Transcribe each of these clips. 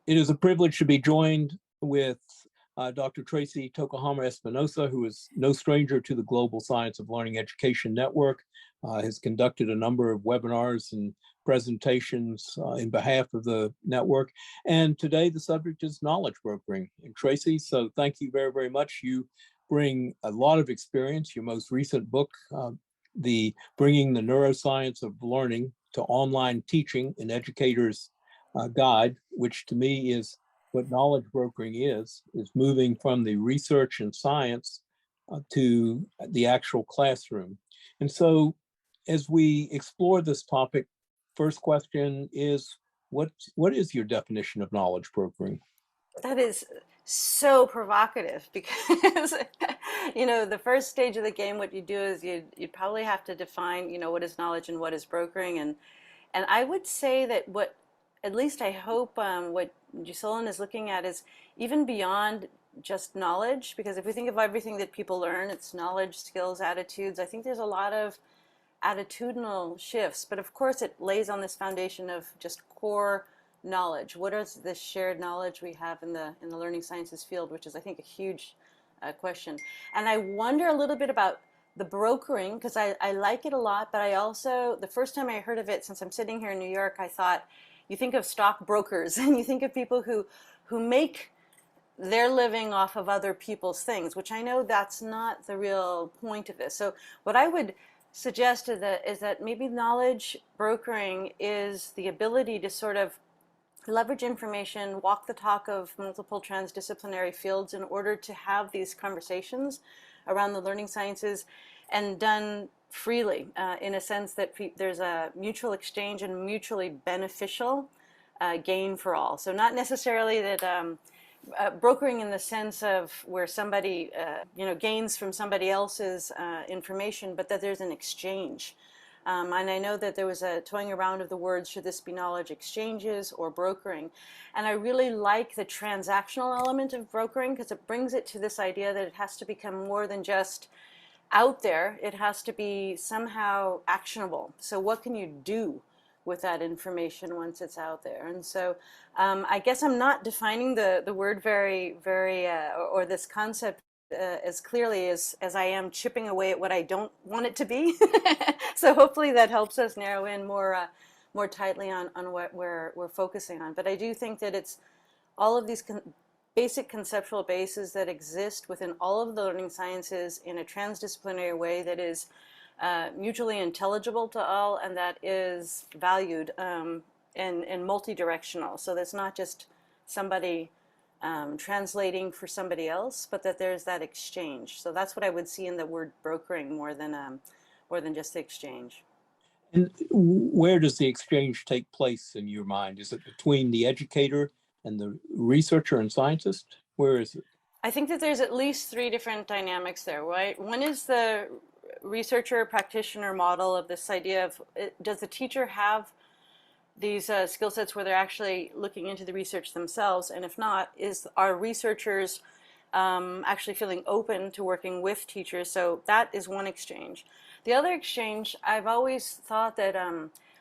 It is a privilege to be joined with Dr. Tracey Tokuhama-Espinosa, who is no stranger to the Global Science of Learning Education Network, has conducted a number of webinars and presentations in behalf of the network. And today the subject is knowledge brokering. And Tracey, so thank you very, very much. You bring a lot of experience. Your most recent book, the Bringing the Neuroscience of Learning to Online Teaching in Educators Guide, which to me is what knowledge brokering is moving from the research and science to the actual classroom. And so as we explore this topic, first question is, what is your definition of knowledge brokering? That is so provocative because, the first stage of the game, what you do is you'd probably have to define, what is knowledge and what is brokering. And I would say that what, at least I hope, what Giselin is looking at is even beyond just knowledge, because if we think of everything that people learn, it's knowledge, skills, attitudes. I think there's a lot of attitudinal shifts, but of course it lays on this foundation of just core knowledge. What is the shared knowledge we have in the learning sciences field, which is, I think, a huge question. And I wonder a little bit about the brokering, because I like it a lot, but I also, the first time I heard of it, since I'm sitting here in New York, I thought, you think of stockbrokers and you think of people who make their living off of other people's things, which I know that's not the real point of this. So what I would suggest is that maybe knowledge brokering is the ability to sort of leverage information, walk the talk of multiple transdisciplinary fields in order to have these conversations around the learning sciences, and done freely, in a sense that there's a mutual exchange and mutually beneficial gain for all. So not necessarily that brokering in the sense of where somebody gains from somebody else's information, but that there's an exchange. And I know that there was a toying around of the words, should this be knowledge exchanges or brokering? And I really like the transactional element of brokering, because it brings it to this idea that it has to become more than just out there. It has to be somehow actionable. So what can you do with that information once it's out there? And so I guess I'm not defining the word very, very, or this concept as clearly as I am chipping away at what I don't want it to be. So hopefully that helps us narrow in more tightly on what we're focusing on. But I do think that it's all of these basic conceptual bases that exist within all of the learning sciences in a transdisciplinary way that is mutually intelligible to all, and that is valued and multi-directional. So that's not just somebody translating for somebody else, but that there's that exchange. So that's what I would see in the word brokering more than just the exchange. And where does the exchange take place in your mind? Is it between the educator and the researcher and scientist? Where is it? I think that there's at least three different dynamics there, right? One is the researcher practitioner model of this idea of, does the teacher have these skill sets where they're actually looking into the research themselves? And if not, are researchers actually feeling open to working with teachers? So that is one exchange. The other exchange, I've always thought that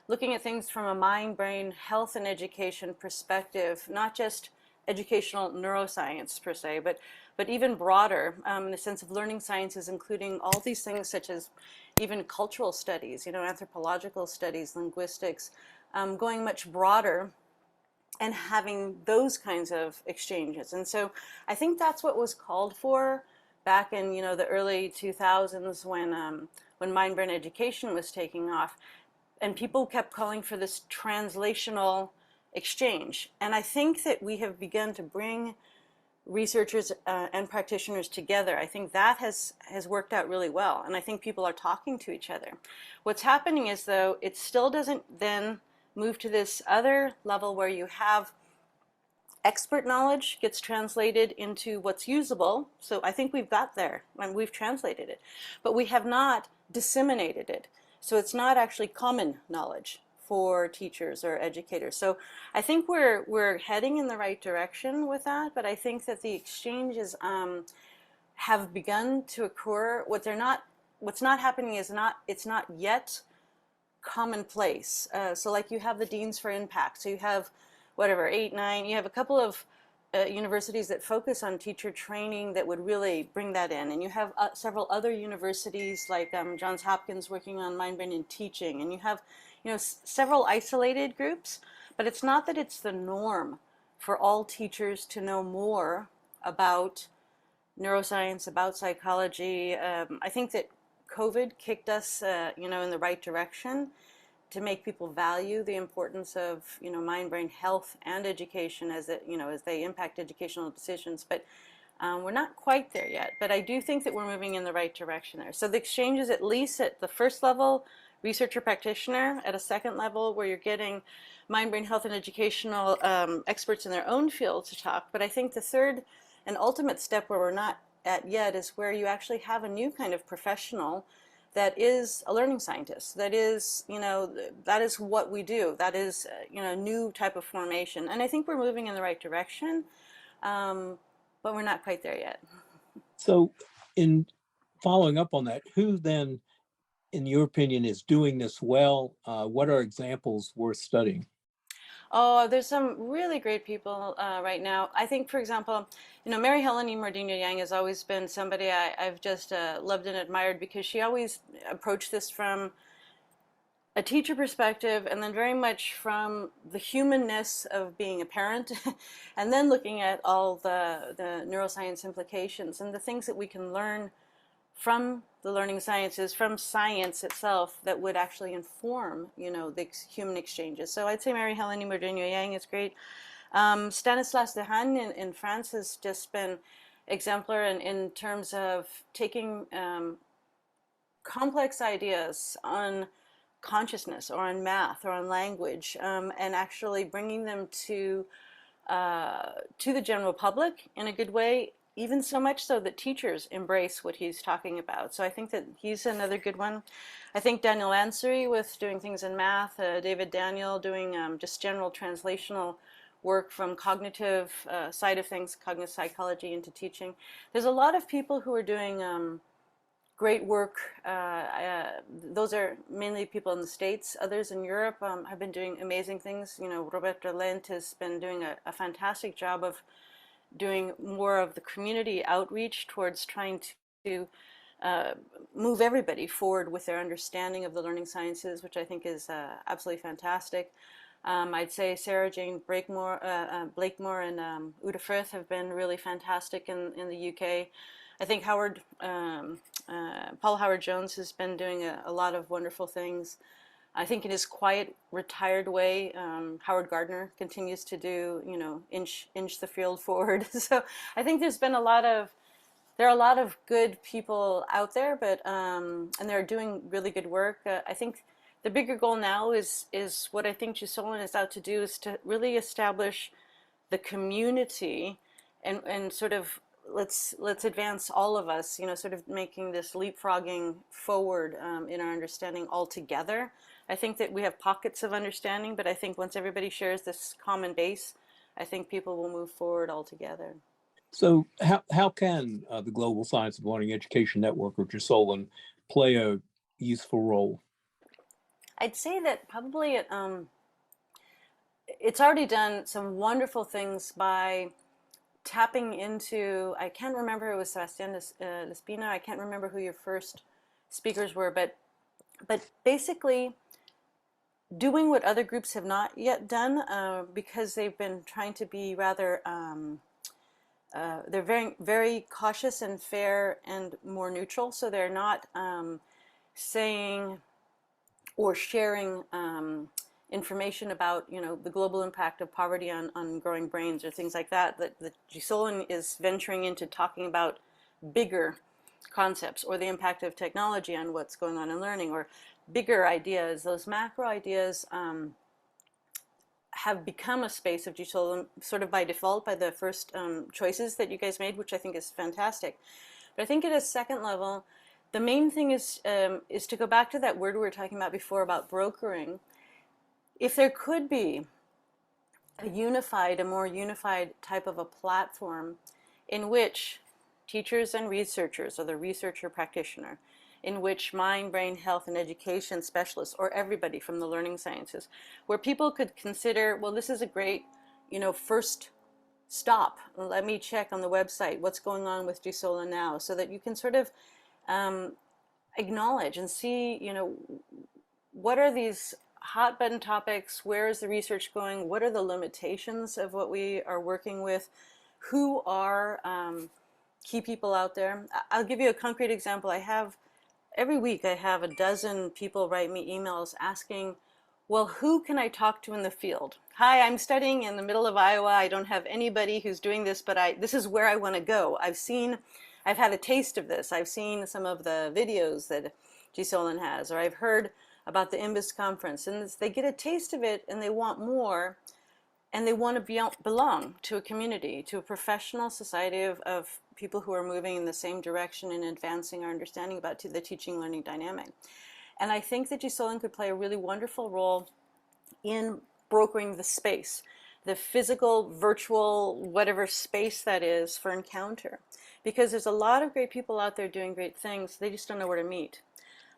looking at things from a mind, brain, health, and education perspective, not just educational neuroscience per se, but even broader, in the sense of learning sciences, including all these things such as even cultural studies, anthropological studies, linguistics, going much broader and having those kinds of exchanges. And so I think that's what was called for back in the early 2000s when mind brain education was taking off, and people kept calling for this translational exchange. And I think that we have begun to bring researchers and practitioners together. I think that has worked out really well, and I think people are talking to each other. What's happening is, though, it still doesn't then move to this other level where you have expert knowledge gets translated into what's usable. So I think we've got there and we've translated it, but we have not disseminated it. So it's not actually common knowledge for teachers or educators. So I think we're heading in the right direction with that, but I think that the exchanges have begun to occur. What's not happening is it's not yet commonplace. So like you have the Deans for Impact. So you have whatever, 8, 9. You have a couple of universities that focus on teacher training that would really bring that in. And you have several other universities like Johns Hopkins working on mind, brain, and teaching. And you have, several isolated groups, but it's not that it's the norm for all teachers to know more about neuroscience, about psychology. I think that COVID kicked us, in the right direction to make people value the importance of, mind, brain health and education as as they impact educational decisions. But we're not quite there yet. But I do think that we're moving in the right direction there. So the exchanges, at least at the first level, researcher practitioner, at a second level where you're getting mind, brain health and educational experts in their own field to talk. But I think the third and ultimate step where we're not at yet is where you actually have a new kind of professional that is a learning scientist. That is, that is what we do. That is, a new type of formation. And I think we're moving in the right direction, but we're not quite there yet. So in following up on that, who then, in your opinion, is doing this well? What are examples worth studying? Oh, there's some really great people right now. I think, for example, Mary Helene Mordino-Yang has always been somebody I've just loved and admired because she always approached this from a teacher perspective and then very much from the humanness of being a parent and then looking at all the neuroscience implications and the things that we can learn from the learning sciences, from science itself, that would actually inform, the human exchanges. So I'd say Mary Helene Mordino-Yang is great. Stanislas Dehaene in France has just been exemplar in terms of taking complex ideas on consciousness or on math or on language and actually bringing them to the general public in a good way, even so much so that teachers embrace what he's talking about. So I think that he's another good one. I think Daniel Ansary with doing things in math, David Daniel doing just general translational work from cognitive side of things, cognitive psychology into teaching. There's a lot of people who are doing great work. Those are mainly people in the States. Others in Europe have been doing amazing things. Roberta Lent has been doing a fantastic job of doing more of the community outreach towards trying to move everybody forward with their understanding of the learning sciences, which I think is absolutely fantastic. I'd say Sarah Jane Blakemore and Uta Frith have been really fantastic in the UK. I think Paul Howard Jones has been doing a lot of wonderful things. I think in his quiet, retired way, Howard Gardner continues to do, inch the field forward. So I think there are a lot of good people out there, but and they're doing really good work. I think the bigger goal now is what I think Gisolin is out to do, is to really establish the community and sort of let's advance all of us, sort of making this leapfrogging forward in our understanding all together. I think that we have pockets of understanding, but I think once everybody shares this common base, I think people will move forward all together. So how can the Global Science of Learning Education Network, or GSOLN, play a useful role? I'd say that probably it's already done some wonderful things by tapping into, I can't remember, it was Sebastian Lespina, I can't remember who your first speakers were, but basically doing what other groups have not yet done because they've been trying to be rather, they're very, very cautious and fair and more neutral, so they're not saying or sharing information about, the global impact of poverty on growing brains or things like that. That Gisolin is venturing into talking about bigger concepts or the impact of technology on what's going on in learning, or bigger ideas. Those macro ideas have become a space of Gisolin sort of by default, by the first choices that you guys made, which I think is fantastic. But I think at a second level, the main thing is to go back to that word we were talking about before about brokering. If there could be a more unified type of a platform in which teachers and researchers, or the researcher practitioner, in which mind, brain health, and education specialists, or everybody from the learning sciences, where people could consider, well, this is a great first stop, let me check on the website what's going on with GSOLA now, so that you can sort of acknowledge and see, what are these hot button topics, where is the research going, what are the limitations of what we are working with, who are key people out there. I'll give you a concrete example. Every week I have a dozen people write me emails asking, well, who can I talk to in the field? Hi, I'm studying in the middle of Iowa. I don't have anybody who's doing this, but this is where I want to go. I've had a taste of this. I've seen some of the videos that GSOLAN has, or I've heard about the IMBIS conference, and they get a taste of it and they want more, and they want to belong to a community, to a professional society of people who are moving in the same direction and advancing our understanding about the teaching learning dynamic. And I think that GSOLAN could play a really wonderful role in brokering the space, the physical, virtual, whatever space that is for encounter. Because there's a lot of great people out there doing great things, they just don't know where to meet.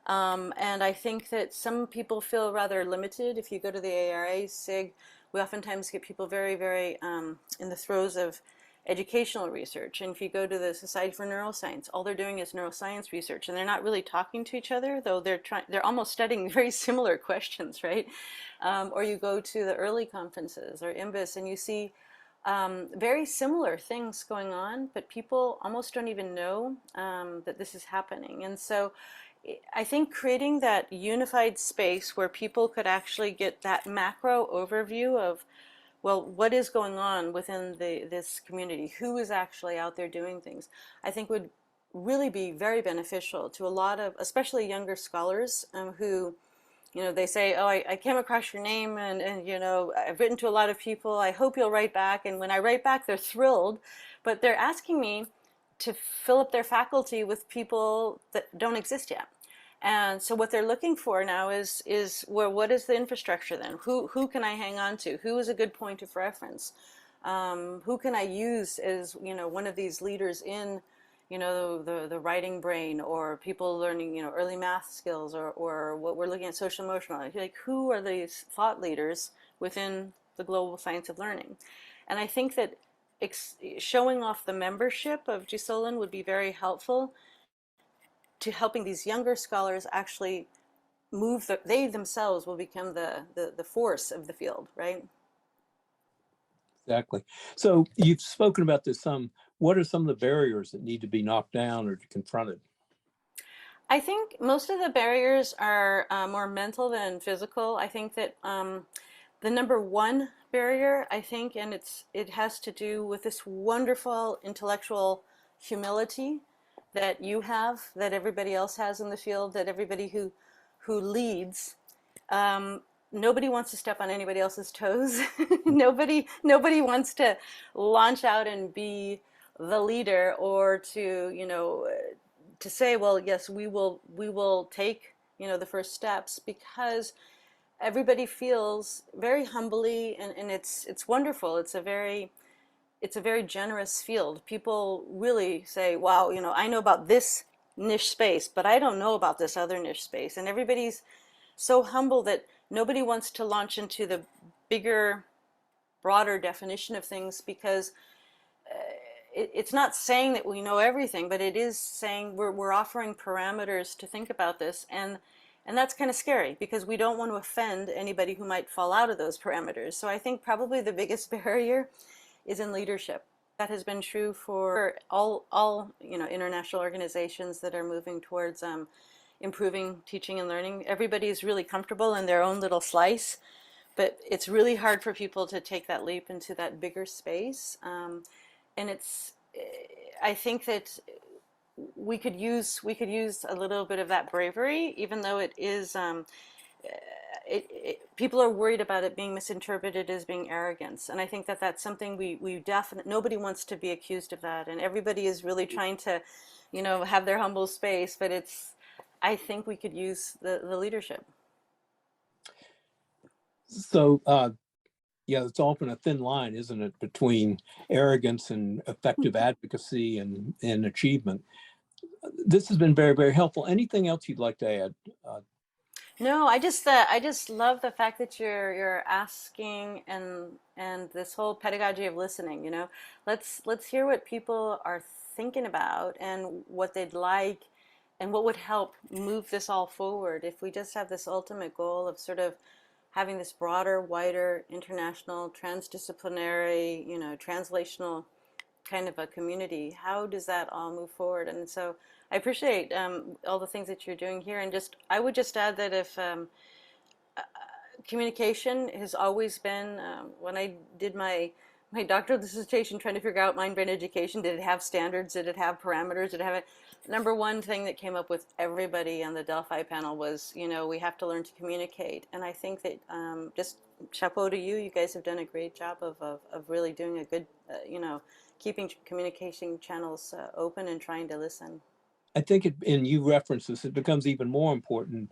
And I think that some people feel rather limited. If you go to the ARA, SIG, we oftentimes get people very, very in the throes of educational research. And if you go to the Society for Neuroscience, all they're doing is neuroscience research, and they're not really talking to each other, though they're almost studying very similar questions, right? Or you go to the early conferences or IMBIS, and you see very similar things going on, but people almost don't even know that this is happening. And so I think creating that unified space where people could actually get that macro overview of, well, what is going on within this community? Who is actually out there doing things? I think would really be very beneficial to a lot of, especially younger scholars who, they say, oh, I came across your name and I've written to a lot of people. I hope you'll write back. And when I write back, they're thrilled, but they're asking me to fill up their faculty with people that don't exist yet. And so what they're looking for now is well, what is the infrastructure then? Who can I hang on to? Who is a good point of reference? Who can I use as one of these leaders in the writing brain, or people learning early math skills, or what we're looking at, social emotional? Like, who are these thought leaders within the global science of learning? And I think that showing off the membership of GSOLAN would be very helpful to helping these younger scholars actually move. They themselves will become the force of the field, right? Exactly. So you've spoken about this some. What are some of the barriers that need to be knocked down or confronted? I think most of the barriers are more mental than physical. I think that the number one barrier, I think, and it has to do with this wonderful intellectual humility that you have, that everybody else has in the field, that everybody who leads. Nobody wants to step on anybody else's toes. nobody wants to launch out and be the leader, or to say, well, yes, we will take the first steps, because everybody feels very humbly, and it's wonderful. It's a very generous field. People really say, wow, I know about this niche space, but I don't know about this other niche space. And everybody's so humble that nobody wants to launch into the bigger, broader definition of things, because it's not saying that we know everything, but it is saying we're offering parameters to think about this. And that's kind of scary, because we don't want to offend anybody who might fall out of those parameters. So I think probably the biggest barrier is in leadership. That has been true for all international organizations that are moving towards improving teaching and learning. Everybody is really comfortable in their own little slice, but it's really hard for people to take that leap into that bigger space. And I think that we could use a little bit of that bravery, even though it is people are worried about it being misinterpreted as being arrogance. And I think that that's something we definitely, nobody wants to be accused of that, and everybody is really trying to have their humble space, but I think we could use the leadership. So yeah, it's often a thin line, isn't it, between arrogance and effective advocacy and achievement. This has been very, very helpful. Anything else you'd like to add? No, I just love the fact that you're asking and this whole pedagogy of listening, you know. Let's hear what people are thinking about and what they'd like and what would help move this all forward. If we just have this ultimate goal of sort of having this broader, wider, international, transdisciplinary, you know, translational kind of a community, how does that all move forward? And so I appreciate all the things that you're doing here. And just, I would just add that if communication has always been, when I did my doctoral dissertation trying to figure out mind brain education, did it have standards? Did it have parameters? Did it have it? Number one thing that came up with everybody on the Delphi panel was, you know, we have to learn to communicate. And I think that just chapeau to you. You guys have done a great job of really doing a good, you know, keeping communication channels open and trying to listen. I think it, and you reference this, it becomes even more important,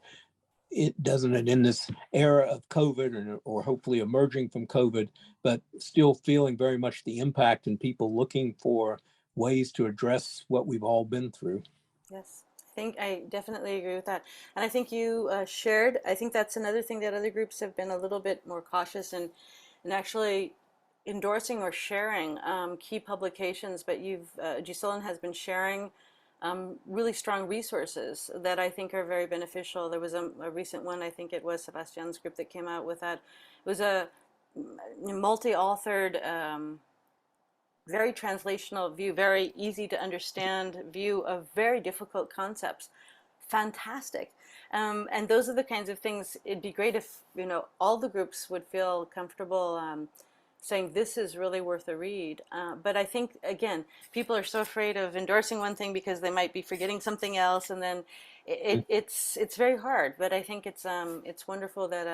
it doesn't it, in this era of COVID, or hopefully emerging from COVID, but still feeling very much the impact and people looking for ways to address what we've all been through. Yes, I think I definitely agree with that. And I think you shared, I think that's another thing that other groups have been a little bit more cautious in actually endorsing or sharing key publications. But Giselin has been sharing really strong resources that I think are very beneficial. There was a recent one, I think it was Sebastian's group that came out with that. It was a multi-authored very translational view, very easy to understand view of very difficult concepts. Fantastic. And those are the kinds of things, it'd be great if, you know, all the groups would feel comfortable saying this is really worth a read. But I think, again, people are so afraid of endorsing one thing because they might be forgetting something else, and then it's very hard. But I think it's wonderful that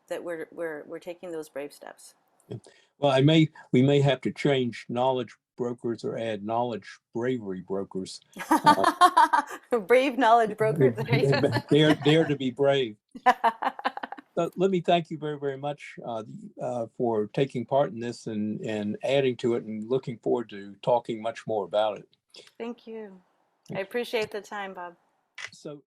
that we're taking those brave steps. Well, we may have to change knowledge brokers or add knowledge bravery brokers. Uh, Brave knowledge brokers. dare to be brave. Let me thank you very, very much for taking part in this and adding to it, and looking forward to talking much more about it. Thank you. I appreciate the time, Bob. So